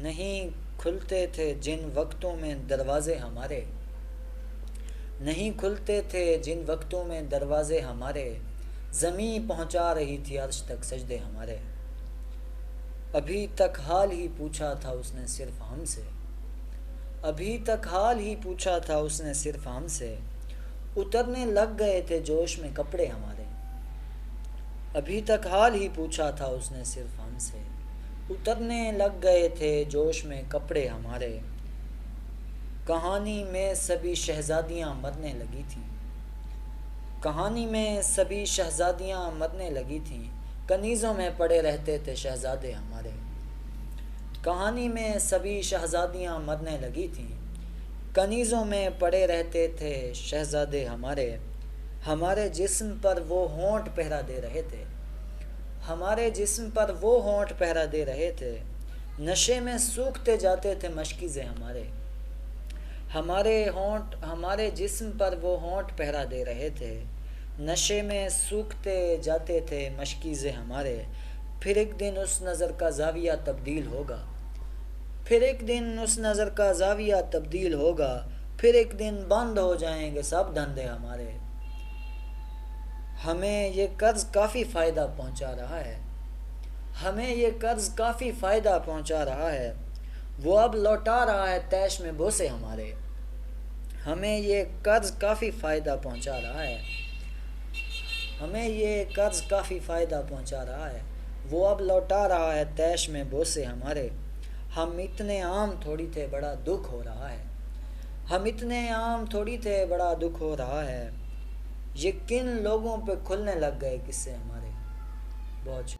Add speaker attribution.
Speaker 1: نہیں کھلتے تھے جن وقتوں میں دروازے ہمارے، نہیں کھلتے تھے جن وقتوں میں دروازے ہمارے، زمیں پہنچا رہی تھی عرش تک سجدے ہمارے۔ ابھی تک حال ہی پوچھا تھا اس نے صرف ہم سے، ابھی تک حال ہی پوچھا تھا اس نے صرف ہم سے، اترنے لگ گئے تھے جوش میں کپڑے ہمارے۔ ابھی تک حال ہی پوچھا تھا اس نے صرف ہم سے، اترنے لگ گئے تھے جوش میں کپڑے ہمارے۔ کہانی میں سبھی شہزادیاں مرنے لگی تھیں، کہانی میں سبھی شہزادیاں مرنے لگی تھیں، کنیزوں میں پڑے رہتے تھے شہزادے ہمارے۔ کہانی میں سبھی شہزادیاں مرنے لگی تھیں، کنیزوں میں پڑے رہتے تھے شہزادے ہمارے۔ ہمارے جسم پر وہ ہونٹ پہرا دے رہے تھے، ہمارے جسم پر وہ ہونٹ پہرا دے رہے تھے، نشے میں سوکھتے جاتے تھے مشکیزیں ہمارے۔ ہمارے جسم پر وہ ہونٹ پہرا دے رہے تھے، نشے میں سوکھتے جاتے تھے مشکیزیں ہمارے۔ پھر ایک دن اس نظر کا زاویہ تبدیل ہوگا، پھر ایک دن اس نظر کا زاویہ تبدیل ہوگا، پھر ایک دن بند ہو جائیں گے سب دھندے ہمارے۔ ہمیں یہ قرض کافی فائدہ پہنچا رہا ہے، ہمیں یہ قرض کافی فائدہ پہنچا رہا ہے، وہ اب لوٹا رہا ہے طیش میں بوسے ہمارے۔ ہمیں یہ قرض کافی فائدہ پہنچا رہا ہے، ہمیں یہ قرض کافی فائدہ پہنچا رہا ہے، وہ اب لوٹا رہا ہے طیش میں بوسے ہمارے۔ ہم اتنے عام تھوڑی تھے بڑا دکھ ہو رہا ہے، ہم اتنے عام تھوڑی تھے بڑا دکھ ہو رہا ہے، یہ کن لوگوں پہ کھلنے لگ گئے قصے ہمارے۔ بہت